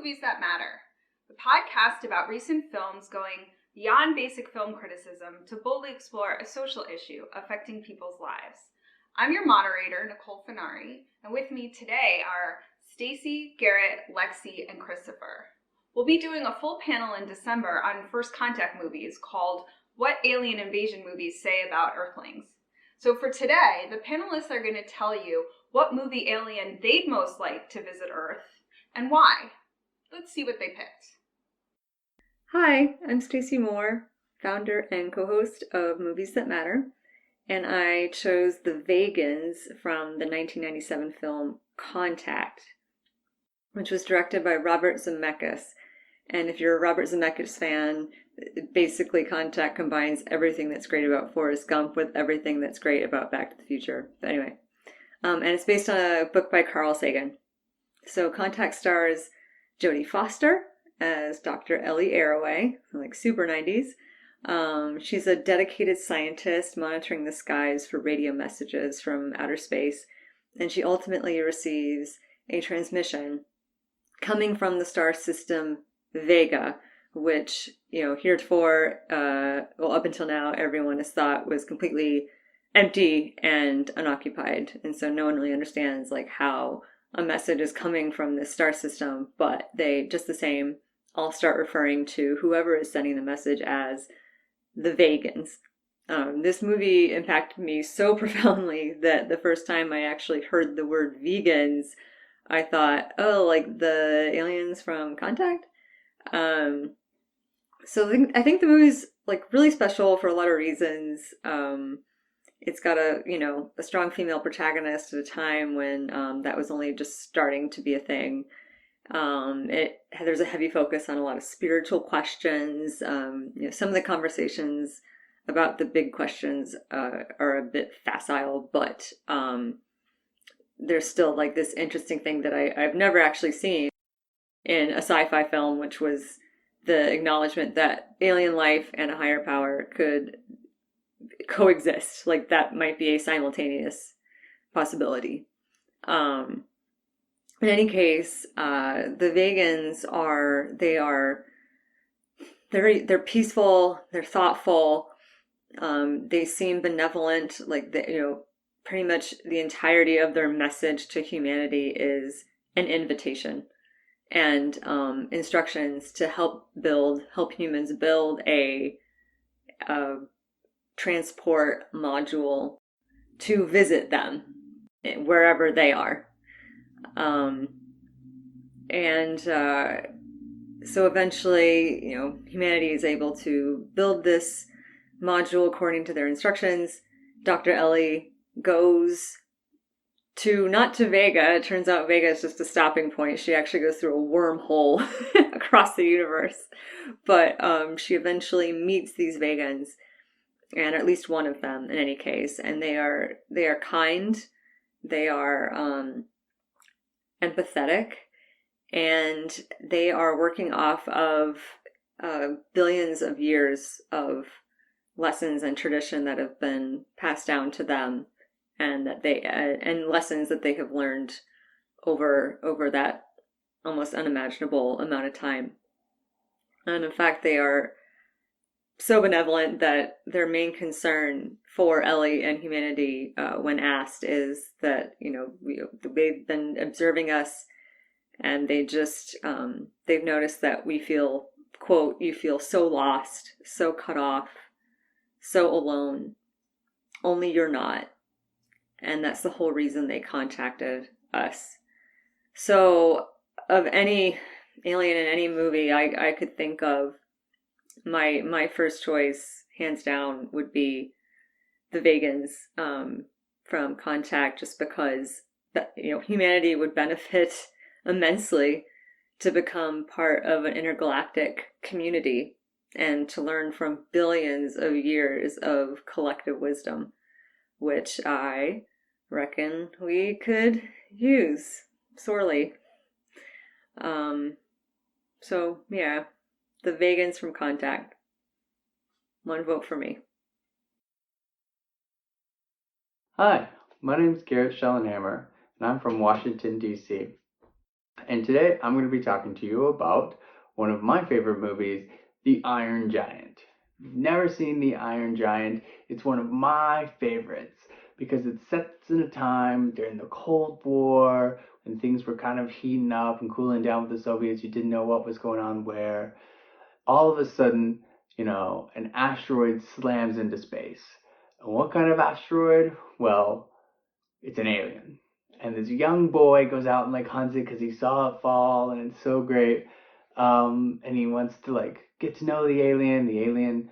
Movies That Matter, the podcast about recent films going beyond basic film criticism to boldly explore a social issue affecting people's lives. I'm your moderator, Nicole Finari, and with me today are Stacy, Garret, Lexy, and Christopher. We'll be doing a full panel in December on First Contact movies called What Alien Invasion Movies Say About Earthlings. So for today, the panelists are going to tell you what movie alien they'd most like to visit Earth and why. Let's see what they picked. Hi, I'm Stacy Moore, founder and co-host of Movies That Matter, and I chose The Vegans from the 1997 film Contact, which was directed by Robert Zemeckis. And if you're a Robert Zemeckis fan, basically Contact combines everything that's great about Forrest Gump with everything that's great about Back to the Future. But anyway, and it's based on a book by Carl Sagan. So Contact stars Jodie Foster as Dr. Ellie Arroway, like super 90s. She's a dedicated scientist monitoring the skies for radio messages from outer space, and she ultimately receives a transmission coming from the star system Vega, which, heretofore, up until now, everyone has thought was completely empty and unoccupied, and so no one really understands how a message is coming from this star system, but they just the same all start referring to whoever is sending the message as the Vegans. This movie impacted me so profoundly that the first time I actually heard the word vegans, I thought, oh, like the aliens from Contact? So I think the movie's really special for a lot of reasons. It's got a strong female protagonist at a time when that was only just starting to be a thing. There's a heavy focus on a lot of spiritual questions. Some of the conversations about the big questions are a bit facile, but there's still this interesting thing that I've never actually seen in a sci-fi film, which was the acknowledgement that alien life and a higher power could coexist. That might be a simultaneous possibility. In any case, the Vegans they're peaceful, they're thoughtful, they seem benevolent. Pretty much the entirety of their message to humanity is an invitation and instructions to help humans build a transport module to visit them wherever they are. So eventually, humanity is able to build this module according to their instructions. Dr. Ellie goes not to Vega. It turns out Vega is just a stopping point. She actually goes through a wormhole across the universe. But she eventually meets these Vegans, and at least one of them in any case. And they are kind. They are empathetic, and they are working off of billions of years of lessons and tradition that have been passed down to them, and that and lessons that they have learned over that almost unimaginable amount of time. And in fact, they are so benevolent that their main concern for Ellie and humanity, when asked, is that they've been observing us, and they've noticed that we feel, quote, "You feel so lost, so cut off, so alone. Only you're not." And that's the whole reason they contacted us. So of any alien in any movie I could think of, my first choice, hands down, would be the Vegans from Contact, just because humanity would benefit immensely to become part of an intergalactic community and to learn from billions of years of collective wisdom, which I reckon we could use sorely. So yeah, the Vegans from Contact. One vote for me. Hi, my name is Garret and I'm from Washington, D.C. and today I'm going to be talking to you about one of my favorite movies, The Iron Giant. If you've never seen The Iron Giant, it's one of my favorites because it sets in a time during the Cold War when things were kind of heating up and cooling down with the Soviets. You didn't know what was going on where. All of a sudden, an asteroid slams into space. And what kind of asteroid? Well, it's an alien. And this young boy goes out and hunts it because he saw it fall, and it's so great. And he wants to get to know the alien. The alien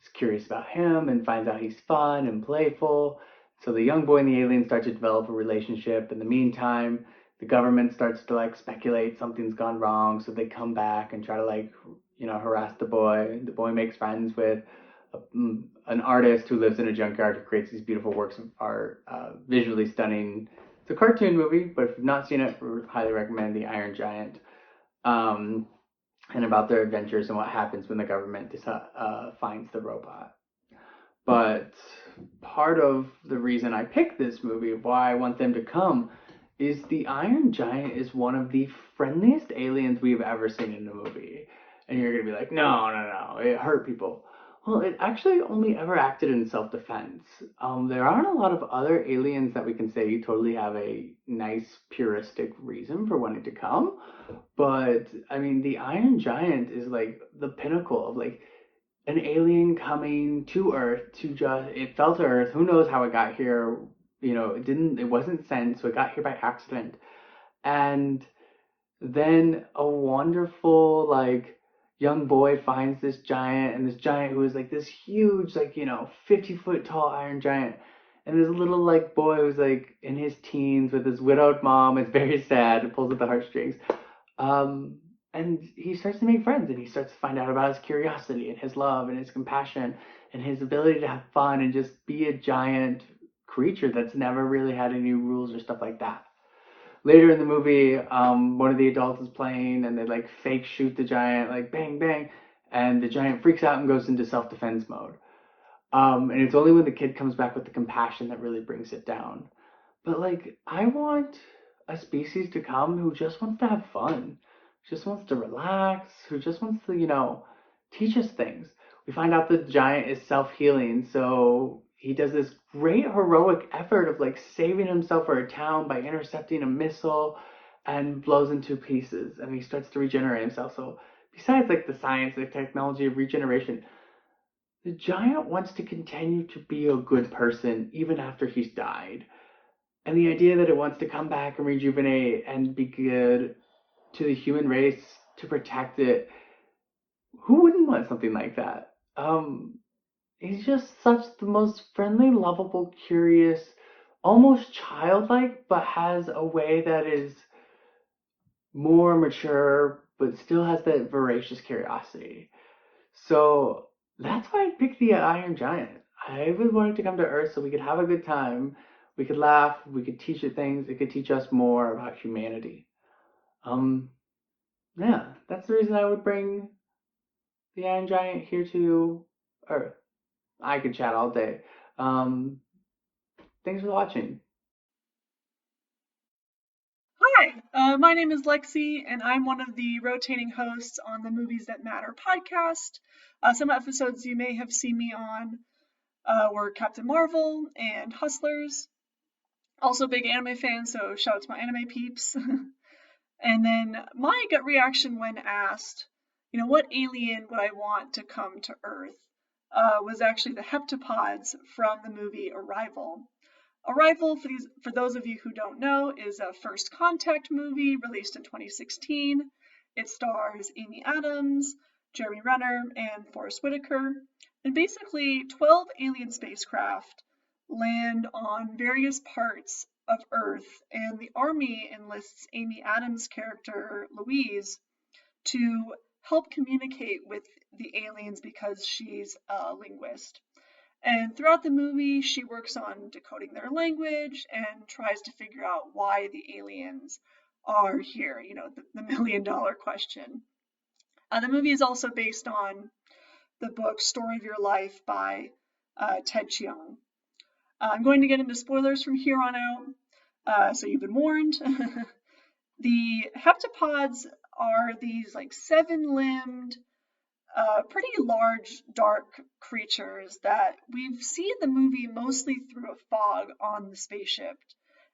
is curious about him and finds out he's fun and playful. So the young boy and the alien start to develop a relationship. In the meantime, the government starts to speculate something's gone wrong, so they come back and try to harass the boy. The boy makes friends with an artist who lives in a junkyard who creates these beautiful works of art, visually stunning. It's a cartoon movie, but if you've not seen it, I highly recommend The Iron Giant. And about their adventures and what happens when the government finds the robot. But part of the reason I picked this movie, why I want them to come, is the Iron Giant is one of the friendliest aliens we've ever seen in a movie. And you're going to be like, no, no, no, it hurt people. Well, it actually only ever acted in self-defense. There aren't a lot of other aliens that we can say totally have a nice, puristic reason for wanting to come. But, I mean, the Iron Giant is the pinnacle of an alien coming to Earth it fell to Earth. Who knows how it got here? It wasn't sent, so it got here by accident. And then a wonderful, young boy finds this giant, and this giant who is this huge 50-foot tall iron giant, and this little boy who's in his teens with his widowed mom. It's very sad. It pulls at the heartstrings. And he starts to make friends, and he starts to find out about his curiosity and his love and his compassion and his ability to have fun and just be a giant creature that's never really had any rules or stuff like that. Later in the movie, one of the adults is playing, and they fake shoot the giant, bang bang, and the giant freaks out and goes into self-defense mode. And it's only when the kid comes back with the compassion that really brings it down. But I want a species to come who just wants to have fun, just wants to relax, who just wants to, teach us things. We find out the giant is self-healing, so he does this great heroic effort of saving himself for a town by intercepting a missile and blows into pieces, and he starts to regenerate himself. So besides the science, the technology of regeneration, the giant wants to continue to be a good person even after he's died. And the idea that it wants to come back and rejuvenate and be good to the human race, to protect it, who wouldn't want something like that? He's just such the most friendly, lovable, curious, almost childlike, but has a way that is more mature, but still has that voracious curiosity. So that's why I picked the Iron Giant. I always wanted to come to Earth so we could have a good time, we could laugh, we could teach it things, it could teach us more about humanity. Yeah, that's the reason I would bring the Iron Giant here to Earth. I could chat all day. Thanks for watching. Hi, my name is Lexy, and I'm one of the rotating hosts on the Movies That Matter podcast. Some episodes you may have seen me on were Captain Marvel and Hustlers. Also, big anime fan, so shout out to my anime peeps. And then my gut reaction when asked, what alien would I want to come to Earth, was actually the heptapods from the movie Arrival. Arrival, for those of you who don't know, is a first contact movie released in 2016. It stars Amy Adams, Jeremy Renner, and Forest Whitaker. And basically, 12 alien spacecraft land on various parts of Earth, and the Army enlists Amy Adams' character, Louise, to help communicate with the aliens because she's a linguist. And throughout the movie, she works on decoding their language and tries to figure out why the aliens are here, the million-dollar question. The movie is also based on the book Story of Your Life by Ted Chiang. I'm going to get into spoilers from here on out, so you've been warned. The heptapods are these like seven-limbed, pretty large, dark creatures that we see in the movie mostly through a fog on the spaceship.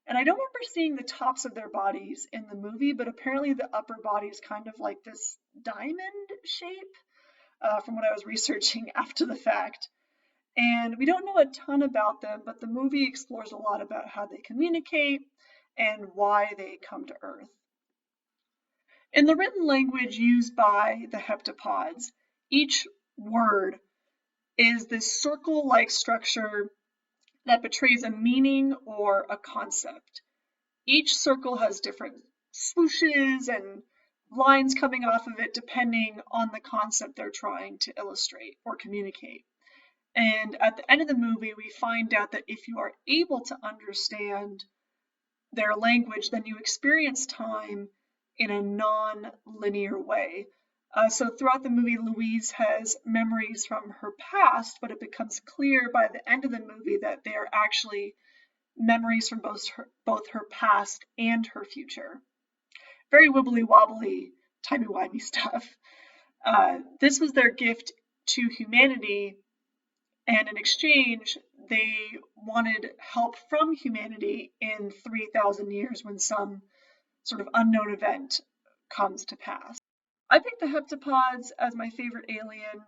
And I don't remember seeing the tops of their bodies in the movie, but apparently the upper body is kind of like this diamond shape, from what I was researching after the fact. And we don't know a ton about them, but the movie explores a lot about how they communicate and why they come to Earth. In the written language used by the heptapods, each word is this circle-like structure that betrays a meaning or a concept. Each circle has different swooshes and lines coming off of it depending on the concept they're trying to illustrate or communicate. And at the end of the movie, we find out that if you are able to understand their language, then you experience time in a non-linear way. So throughout the movie, Louise has memories from her past, but it becomes clear by the end of the movie that they are actually memories from both her past and her future. Very wibbly wobbly, timey-wimey stuff. This was their gift to humanity, and in exchange, they wanted help from humanity in 3,000 years when some sort of unknown event comes to pass. I picked the heptapods as my favorite alien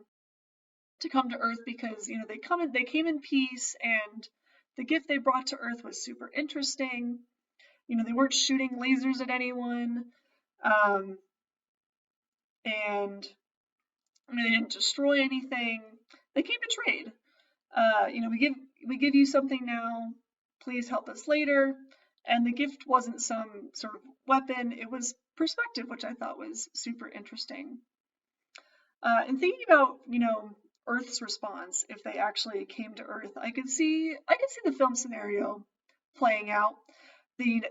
to come to Earth because they came in peace, and the gift they brought to Earth was super interesting. They weren't shooting lasers at anyone, and they didn't destroy anything. They came to trade. We give you something now. Please help us later. And the gift wasn't some sort of weapon. It was perspective, which I thought was super interesting. And thinking about, Earth's response if they actually came to Earth, I could see the film scenario playing out. The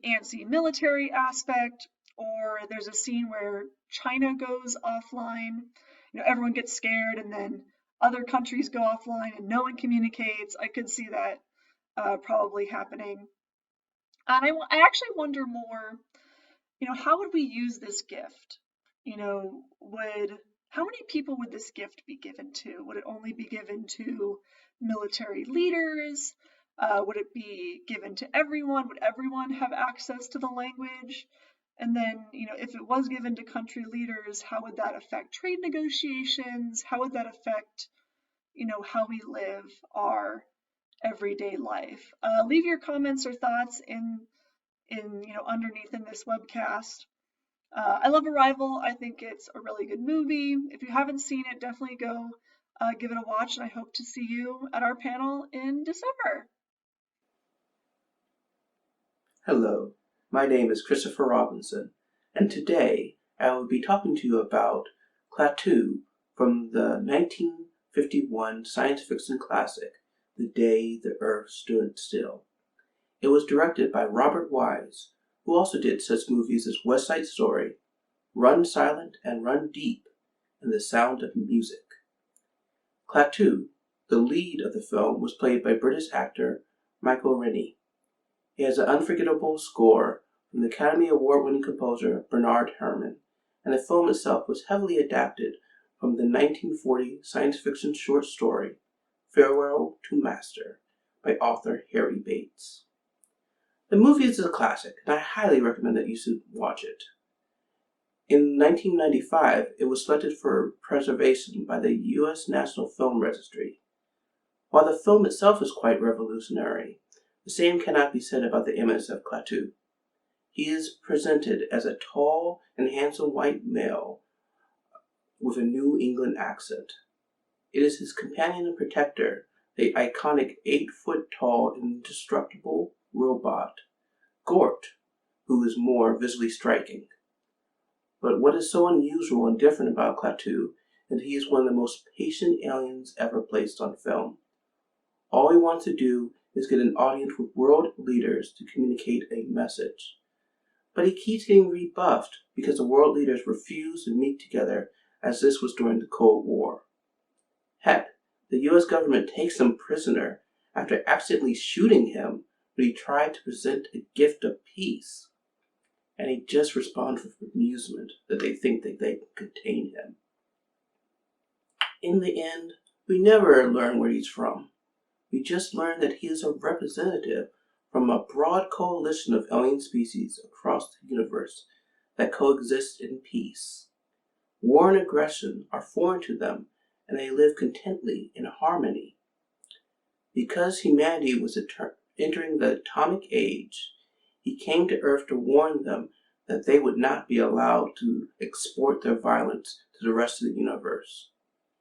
antsy military aspect, or there's a scene where China goes offline. Everyone gets scared, and then other countries go offline, and no one communicates. I could see that probably happening. And I actually wonder more, how would we use this gift? How many people would this gift be given to? Would it only be given to military leaders? Would it be given to everyone? Would everyone have access to the language? And then, if it was given to country leaders, how would that affect trade negotiations? How would that affect, how we live our everyday life? Leave your comments or thoughts in underneath in this webcast. I love Arrival. I think it's a really good movie. If you haven't seen it, definitely go give it a watch, and I hope to see you at our panel in December. Hello, my name is Christopher Robinson, and today I will be talking to you about Klaatu from the 1951 science fiction classic, The Day the Earth Stood Still. It was directed by Robert Wise, who also did such movies as West Side Story, Run Silent and Run Deep, and The Sound of Music. Klaatu, the lead of the film, was played by British actor Michael Rennie. He has an unforgettable score from the Academy Award-winning composer Bernard Herrmann, and the film itself was heavily adapted from the 1940 science fiction short story Farewell to Master by author Harry Bates. The movie is a classic, and I highly recommend that you should watch it. In 1995, it was selected for preservation by the U.S. National Film Registry. While the film itself is quite revolutionary, the same cannot be said about the image of Klaatu. He is presented as a tall and handsome white male with a New England accent. It is his companion and protector, the iconic 8-foot-tall indestructible robot, Gort, who is more visually striking. But what is so unusual and different about Klaatu is that he is one of the most patient aliens ever placed on film. All he wants to do is get an audience with world leaders to communicate a message. But he keeps getting rebuffed because the world leaders refuse to meet together, as this was during the Cold War. Heck, the US government takes him prisoner after accidentally shooting him when he tried to present a gift of peace. and he just responds with amusement that they think that they can contain him. In the end, we never learn where he's from. We just learn that he is a representative from a broad coalition of alien species across the universe that coexist in peace. War and aggression are foreign to them, and they live contently in harmony. Because humanity was entering the atomic age, he came to Earth to warn them that they would not be allowed to export their violence to the rest of the universe.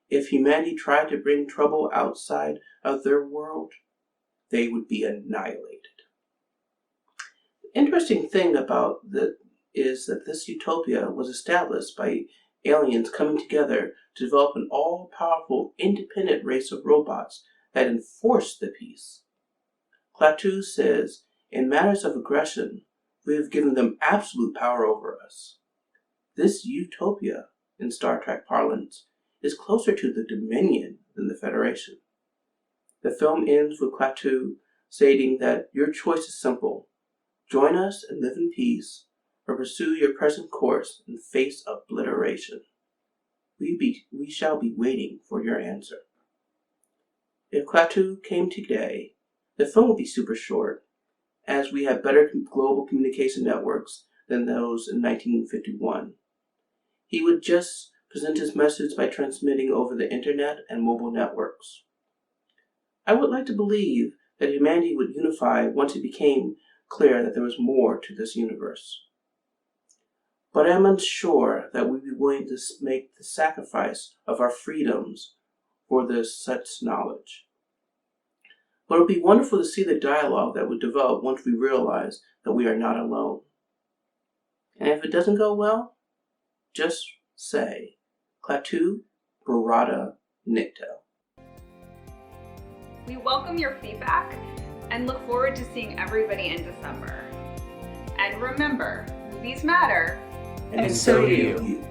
If humanity tried to bring trouble outside of their world, they would be annihilated. The interesting thing about that is that this utopia was established by aliens coming together to develop an all-powerful, independent race of robots that enforced the peace. Klaatu says, in matters of aggression, we have given them absolute power over us. This utopia, in Star Trek parlance, is closer to the Dominion than the Federation. The film ends with Klaatu stating that your choice is simple. Join us and live in peace, or pursue your present course and face obliteration. We shall be waiting for your answer. If Klaatu came today, the film would be super short, as we have better global communication networks than those in 1951. He would just present his message by transmitting over the internet and mobile networks. I would like to believe that humanity would unify once it became clear that there was more to this universe. But I am unsure that we'd be willing to make the sacrifice of our freedoms for this such knowledge. But it would be wonderful to see the dialogue that would develop once we realize that we are not alone. And if it doesn't go well, just say, Klaatu Barada Nikto. We welcome your feedback and look forward to seeing everybody in December. And remember, movies matter. And so do you.